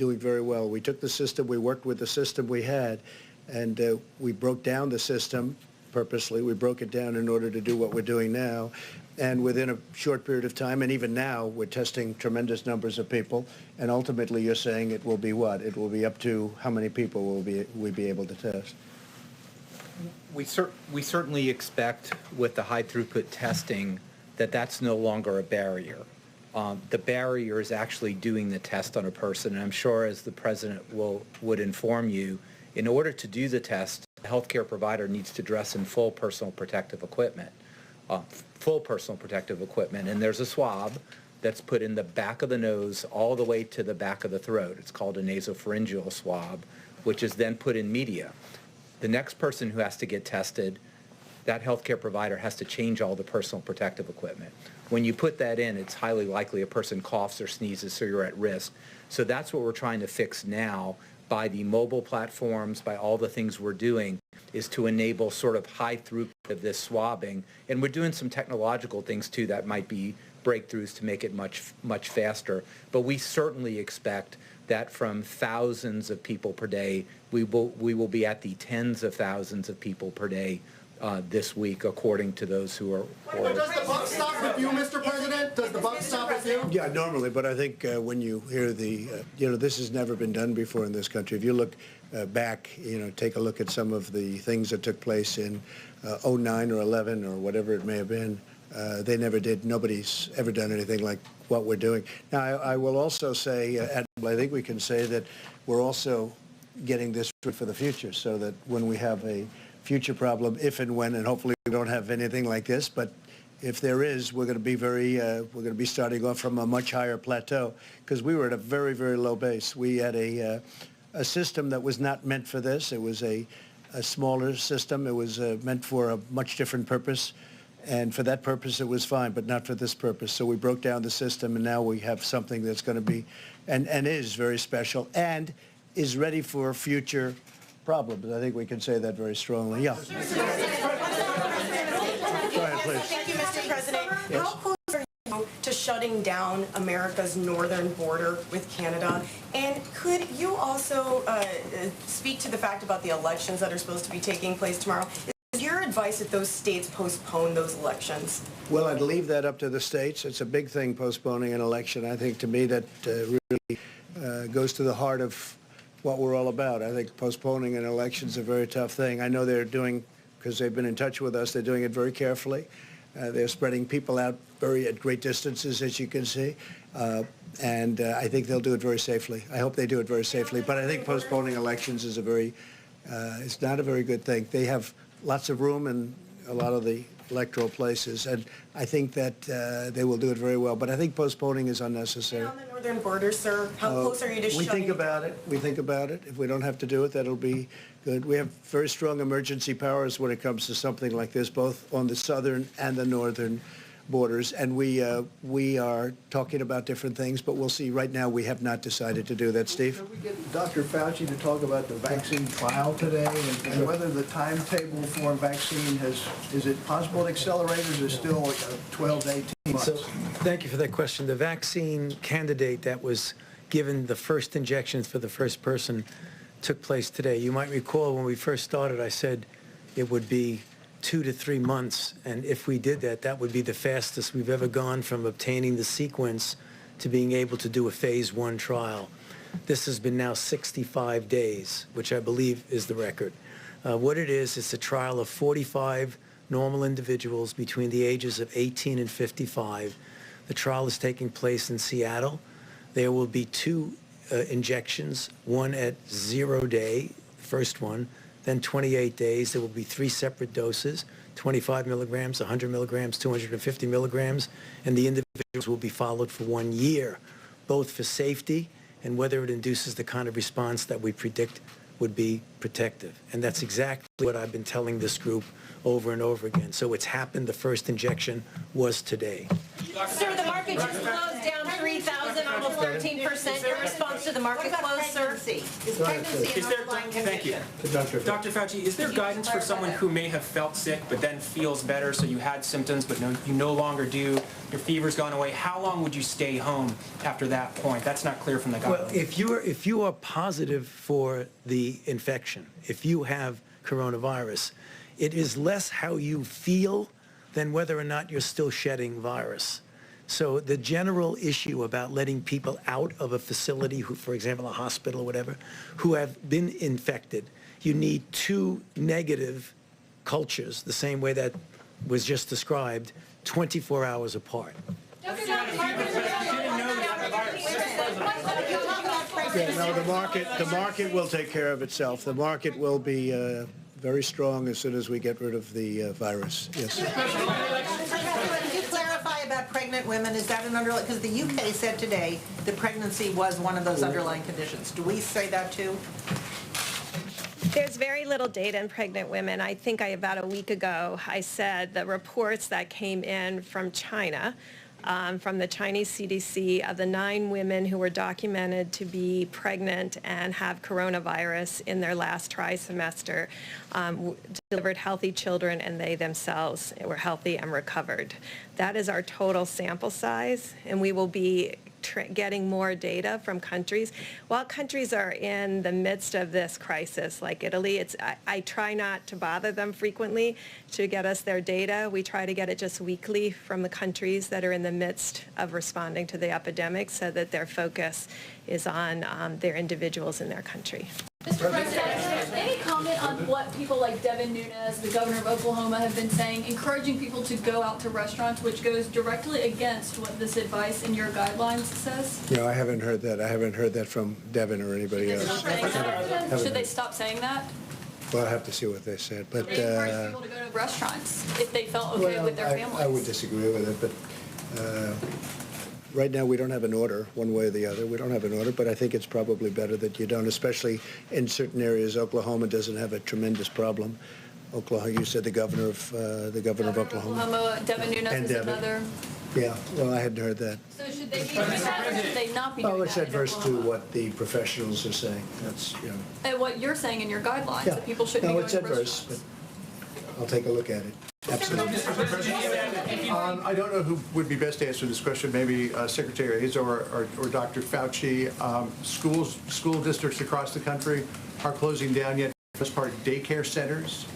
doing very well. We took the system, we worked with the system we had, and we broke down the system purposely. We broke it down in order to do what we're doing now. And within a short period of time, and even now, we're testing tremendous numbers of people. And ultimately, you're saying it will be what? It will be up to how many people will we be able to test? We certainly expect with the high throughput testing that that's no longer a barrier. The barrier is actually doing the test on a person. And I'm sure, as the President would inform you, in order to do the test, the healthcare provider needs to dress in full personal protective equipment. And there's a swab that's put in the back of the nose all the way to the back of the throat. It's called a nasopharyngeal swab, which is then put in media. The next person who has to get tested, that healthcare provider has to change all the personal protective equipment. When you put that in, it's highly likely a person coughs or sneezes, so you're at risk. So that's what we're trying to fix now by the mobile platforms, by all the things we're doing, is to enable sort of high throughput of this swabbing. And we're doing some technological things too that might be breakthroughs to make it much faster. But we certainly expect that from thousands of people per day, we will be at the tens of thousands of people per day this week, according to those who are ordered. Does the buck stop with you, Mr. President? Does the buck stop with you? Yeah, normally, but I think when you hear the, this has never been done before in this country. If you look back, take a look at some of the things that took place in 09 or 11 or whatever it may have been. They never did. Nobody's ever done anything like what we're doing. Now, I will also say, I think we can say that we're also getting this for the future, so that when we have a future problem, if and when, and hopefully we don't have anything like this, but if there is, we're going to be we're going to be starting off from a much higher plateau, because we were at a very, very low base. We had a system that was not meant for this. It was a smaller system. It was meant for a much different purpose. And for that purpose, it was fine, but not for this purpose. So we broke down the system, and now we have something that's going to be, and is very special, and is ready for future problems. I think we can say that very strongly. Yeah. Go ahead, please. Thank you, Mr. President. Yes. How close are you to shutting down America's northern border with Canada? And could you also speak to the fact about the elections that are supposed to be taking place tomorrow? Is your advice that those states postpone those elections? Well, I'd leave that up to the states. It's a big thing, postponing an election. I think, to me, that really goes to the heart of what we're all about. I think postponing an election is a very tough thing. I know they're doing, because they've been in touch with us, they're doing it very carefully. They're spreading people out at great distances, as you can see. And I think they'll do it very safely. I hope they do it very safely. But I think postponing elections is it's not a very good thing. They have lots of room in a lot of the electoral places, and I think that they will do it very well. But I think postponing is unnecessary. On the northern border, sir, how close are you to shutting We think about it. We think about it. If we don't have to do it, that'll be good. We have very strong emergency powers when it comes to something like this, both on the southern and the northern borders, and we are talking about different things, but we'll see. Right now, we have not decided to do that. Steve? Can we get Dr. Fauci to talk about the vaccine trial today, and whether the timetable for a vaccine is it possible to accelerate, or is it still 12 to 18 months? So, thank you for that question. The vaccine candidate that was given the first injections for the first person took place today. You might recall when we first started, I said it would be 2 to 3 months, and if we did that, that would be the fastest we've ever gone from obtaining the sequence to being able to do a phase 1 trial. This has been now 65 days, which I believe is the record. What it is, it's a trial of 45 normal individuals between the ages of 18 and 55. The trial is taking place in Seattle. There will be 2 injections, one at 0 day, first one, then 28 days. There will be 3 separate doses, 25 milligrams, 100 milligrams, 250 milligrams, and the individuals will be followed for 1 year, both for safety and whether it induces the kind of response that we predict would be protective. And that's exactly what I've been telling this group over and over again. So it's happened. The first injection was today. Sir, the market just closed down 3,000, almost 13%. Your response to the market close, sir? Is pregnancy an underlying condition? Dr. Fauci, is there guidance for someone who may have felt sick but then feels better, so you had symptoms but you no longer do, your fever's gone away? How long would you stay home after that point? That's not clear from the guidelines. Well, if you are positive for the infection, if you have coronavirus, it is less how you feel than whether or not you're still shedding virus. So the general issue about letting people out of a facility, who, for example, a hospital or whatever, who have been infected, you need 2 negative cultures, the same way that was just described, 24 hours apart. Yeah, no, the market will take care of itself. The market will be very strong as soon as we get rid of the virus. Yes. Could you clarify about pregnant women? Is that an underlying, because the UK said today that pregnancy was one of those underlying conditions. Do we say that too? There's very little data in pregnant women. I think about a week ago, I said the reports that came in from China, from the Chinese CDC, of the 9 women who were documented to be pregnant and have coronavirus in their last trimester, delivered healthy children, and they themselves were healthy and recovered. That is our total sample size, and we will be getting more data from countries. While countries are in the midst of this crisis, like Italy, I try not to bother them frequently to get us their data. We try to get it just weekly from the countries that are in the midst of responding to the epidemic, so that their focus is on their individuals in their country. Mr. President, any comment on what people like Devin Nunes, the governor of Oklahoma, have been saying, encouraging people to go out to restaurants, which goes directly against what this advice in your guidelines says? No, I haven't heard that. I haven't heard that from Devin or anybody else. Should they stop saying that? Well, I'll have to see what they said. But They encourage people to go to restaurants if they felt okay with their families. I would disagree with it, but right now we don't have an order one way or the other. We don't have an order, but I think it's probably better that you don't, especially in certain areas. Oklahoma doesn't have a tremendous problem. Oklahoma, you said the governor of Oklahoma. Devin Nunes And is Devin. another. Yeah, well, I hadn't heard that. So should they be doing that, or should they not be doing Well, that? it's adverse to in Oklahoma? what the professionals are saying. That's, you know. And what you're saying in your guidelines, Yeah. that people shouldn't No, be going it's to adverse, restaurants. but I'll take a look at it. Absolutely. I don't know who would be best to answer this question, maybe Secretary Hayes or Dr. Fauci. School districts across the country are closing down, yet for the most part daycare centers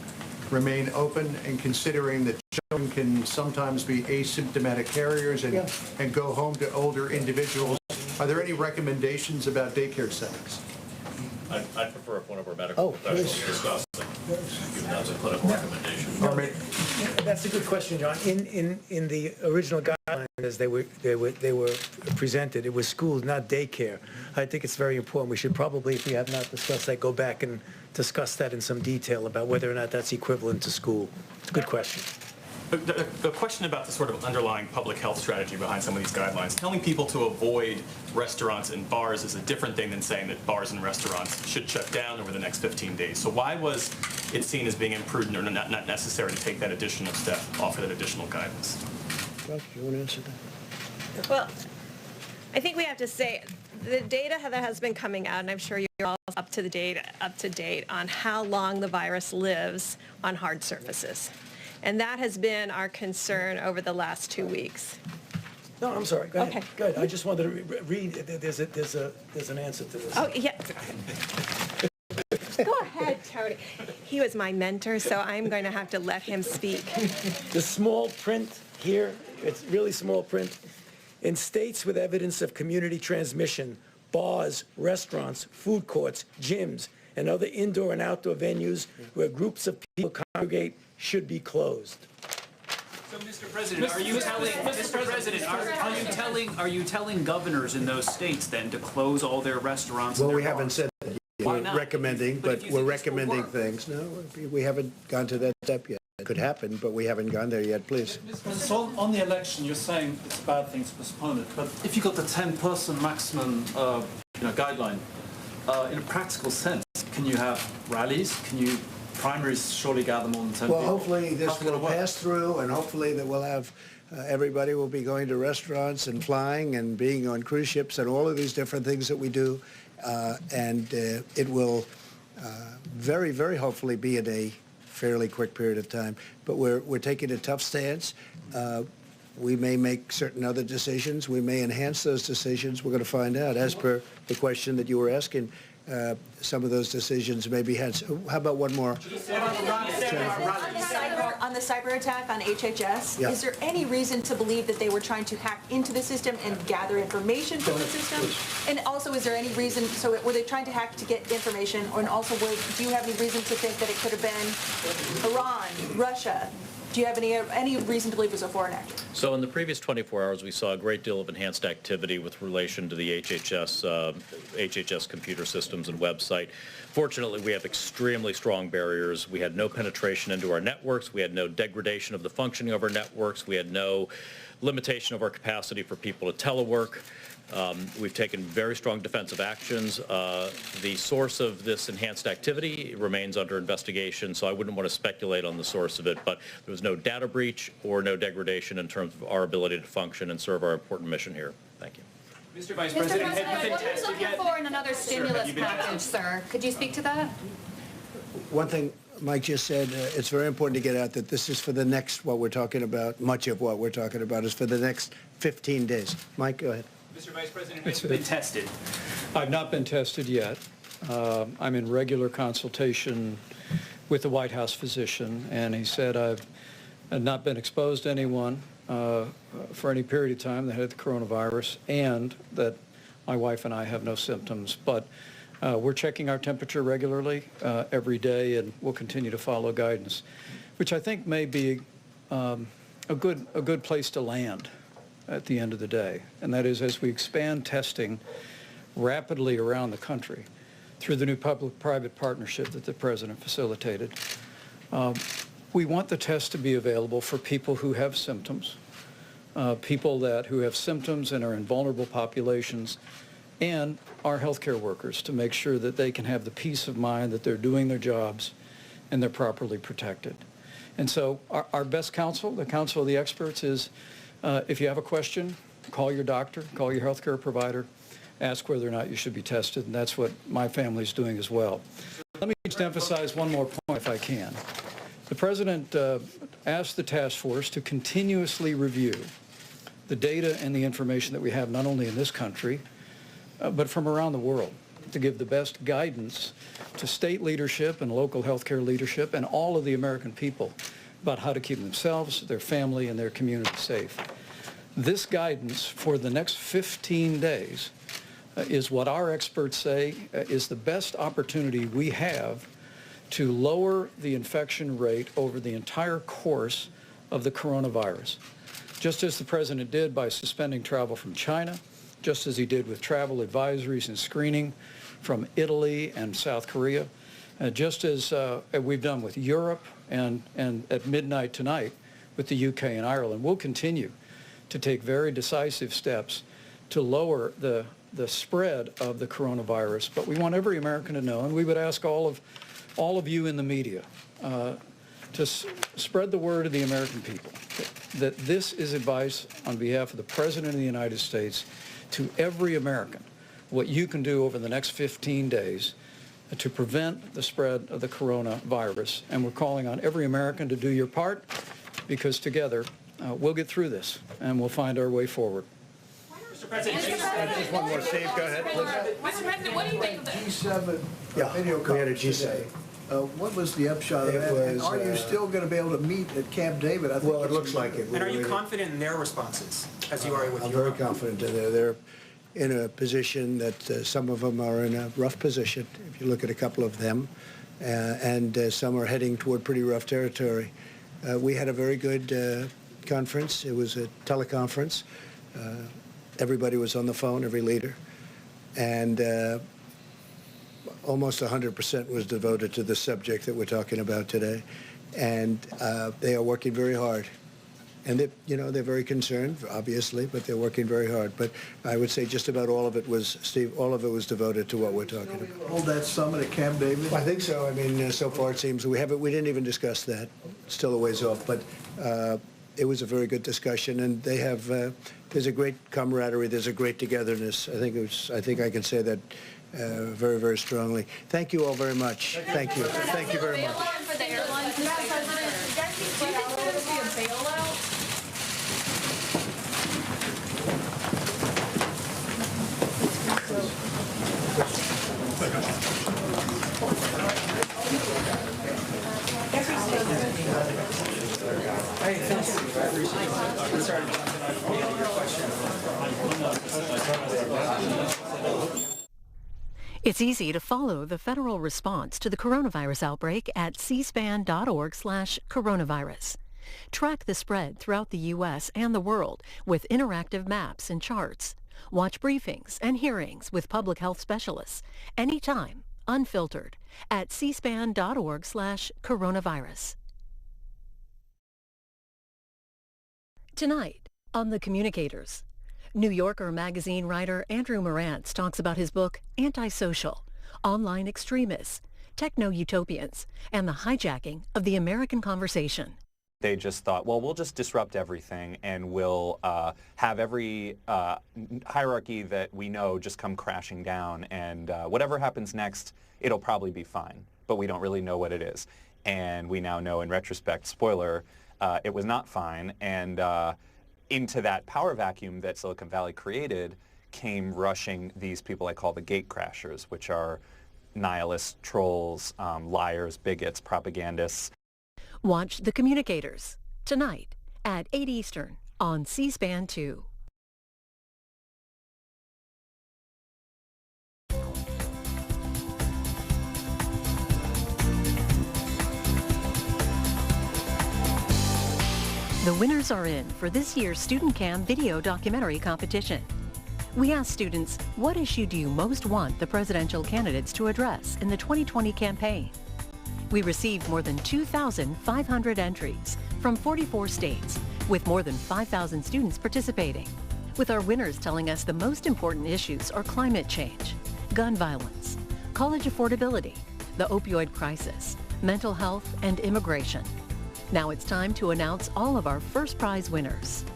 remain open, and considering that children can sometimes be asymptomatic carriers and go home to older individuals, are there any recommendations about daycare centers? I'd prefer if one of our medical professionals discussed it, given that's a clinical recommendation. That's a good question, John. In the original guidelines as they were presented, it was schools, not daycare. I think it's very important. We should probably, if we have not discussed that, go back and discuss that in some detail about whether or not that's equivalent to school. It's a good question. The question about the sort of underlying public health strategy behind some of these guidelines, telling people to avoid restaurants and bars is a different thing than saying that bars and restaurants should shut down over the next 15 days. So why was it seen as being imprudent or not necessary to take that additional step, offer that additional guidance? Doug, you want to answer that? Well, I think we have to say the data that has been coming out, and I'm sure you're all up to date on how long the virus lives on hard surfaces. And that has been our concern over the last 2 weeks. No, I'm sorry. Go ahead. Okay. Go ahead. I just wanted to read. There's an answer to this. Oh, yeah. Go ahead, Tony. He was my mentor, so I'm going to have to let him speak. The small print here, it's really small print. In states with evidence of community transmission, bars, restaurants, food courts, gyms, and other indoor and outdoor venues where groups of people congregate should be closed. So, Mr. President, are you telling governors in those states then to close all their restaurants? Well, and we their haven't bars? said that. Why We're not? recommending, But if but you we're think this will recommending work. things. No, we haven't gone to that step yet. It could happen, but we haven't gone there yet, please. So on the election, you're saying it's a bad thing to postpone it, but if you've got the 10-person maximum guideline, in a practical sense, can you have rallies? Can you primaries surely gather more than 10 Well, people. hopefully this How's it gonna will work? pass through, and hopefully that we'll have, everybody will be going to restaurants and flying and being on cruise ships and all of these different things that we do. It will very, very hopefully be in a fairly quick period of time. But we're taking a tough stance. We may make certain other decisions. We may enhance those decisions. We're going to find out. As per the question that you were asking, some of those decisions may be had. So how about one more? On the cyber attack on HHS, Yeah. is there any reason to believe that they were trying to hack into the system and gather information from the system? And also, is there any reason, so were they trying to hack to get information, and also do you have any reason to think that it could have been Iran, Russia? Do you have any reason to believe it was a foreign actor? So in the previous 24 hours, we saw a great deal of enhanced activity with relation to the HHS computer systems and website. Fortunately, we have extremely strong barriers. We had no penetration into our networks. We had no degradation of the functioning of our networks. We had no limitation of our capacity for people to telework. We've taken very strong defensive actions. The source of this enhanced activity remains under investigation, so I wouldn't want to speculate on the source of it, but there was no data breach or no degradation in terms of our ability to function and serve our important mission here. Thank you. Mr. Vice Mr. President, President, have you been what are you tested looking yet? for in another stimulus been tested? package, sir? Could you speak to that? One thing Mike just said, it's very important to get out that this is for the next, what we're talking about, much of what we're talking about is for the next 15 days. Mike, go ahead. Mr. Vice President, have you been tested? I've not been tested yet. I'm in regular consultation with the White House physician, and he said I've not been exposed to anyone for any period of time that had the coronavirus, and that my wife and I have no symptoms. But we're checking our temperature regularly every day, and we'll continue to follow guidance, which I think may be a good place to land at the end of the day. And that is, as we expand testing rapidly around the country through the new public-private partnership that the President facilitated, we want the test to be available for people who have symptoms, people who have symptoms and are in vulnerable populations, and our healthcare workers, to make sure that they can have the peace of mind that they're doing their jobs and they're properly protected. And so our best counsel, the counsel of the experts, is if you have a question, call your doctor, call your healthcare provider, ask whether or not you should be tested, and that's what my family's doing as well. Let me just emphasize one more point, if I can. The President asked the task force to continuously review the data and the information that we have, not only in this country, but from around the world, to give the best guidance to state leadership and local healthcare leadership and all of the American people about how to keep themselves, their family, and their community safe. This guidance for the next 15 days is what our experts say is the best opportunity we have to lower the infection rate over the entire course of the coronavirus. Just as the President did by suspending travel from China, just as he did with travel advisories and screening from Italy and South Korea, just as we've done with Europe and at midnight tonight with the UK and Ireland. We'll continue to take very decisive steps to lower the spread of the coronavirus. But we want every American to know, and we would ask all of you in the media to spread the word of the American people that this is advice on behalf of the President of the United States to every American, what you can do over the next 15 days to prevent the spread of the coronavirus. And we're calling on every American to do your part, because together we'll get through this and we'll find our way forward. Mr. President, Just one more, Steve, go ahead. Mr. President, what do you think of this? G7 Yeah, video we had a conference G7. today. What was the upshot of It that? And was, are you still going to be able to meet at Camp David? I think Well, it it's looks gonna like be it. good. And are you confident in their responses, as you are with I'm Europe? very confident in there. They're in a position that some of them are in a rough position, if you look at a couple of them, and some are heading toward pretty rough territory. We had a very good conference. It was a teleconference. Everybody was on the phone, every leader, and almost 100% was devoted to the subject that we're talking about today. And they are working very hard And they're very concerned, obviously, but they're working very hard. But I would say just about all of it was, Steve, all of it was devoted to what we're talking about. Hold that summit at Camp David? I think so. I mean, so far it seems we didn't even discuss that. Still a ways off, but it was a very good discussion, and they have. There's a great camaraderie. There's a great togetherness. I think I can say that very, very strongly. Thank you all very much. Thank you. Thank you very much. For the airlines, do you think there's going to be a bailout? It's easy to follow the federal response to the coronavirus outbreak at cspan.org/coronavirus. Track the spread throughout the U.S. and the world with interactive maps and charts. Watch briefings and hearings with public health specialists anytime, unfiltered, at cspan.org/coronavirus. Tonight on The Communicators, New Yorker magazine writer Andrew Marantz talks about his book, Antisocial, Online Extremists, Techno-Utopians, and the Hijacking of the American Conversation. They just thought, well, we'll just disrupt everything and we'll have every hierarchy that we know just come crashing down, and whatever happens next, it'll probably be fine, but we don't really know what it is. And we now know in retrospect, spoiler, it was not fine, and into that power vacuum that Silicon Valley created came rushing these people I call the gate crashers, which are nihilists, trolls, liars, bigots, propagandists. Watch The Communicators tonight at 8 Eastern on C-SPAN 2. The winners are in for this year's Student Cam video documentary competition. We asked students, what issue do you most want the presidential candidates to address in the 2020 campaign? We received more than 2,500 entries from 44 states, with more than 5,000 students participating, with our winners telling us the most important issues are climate change, gun violence, college affordability, the opioid crisis, mental health, and immigration. Now it's time to announce all of our first prize winners.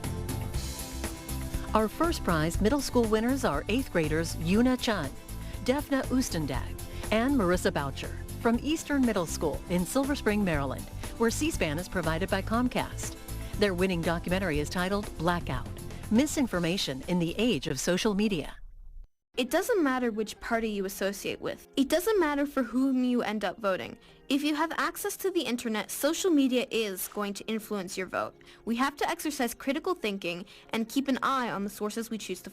Our first prize middle school winners are 8th graders Yuna Chun, Defna Oostendag, and Marissa Boucher from Eastern Middle School in Silver Spring, Maryland, where C-SPAN is provided by Comcast. Their winning documentary is titled Blackout: Misinformation in the Age of Social Media. It doesn't matter which party you associate with. It doesn't matter for whom you end up voting. If you have access to the internet, social media is going to influence your vote. We have to exercise critical thinking and keep an eye on the sources we choose to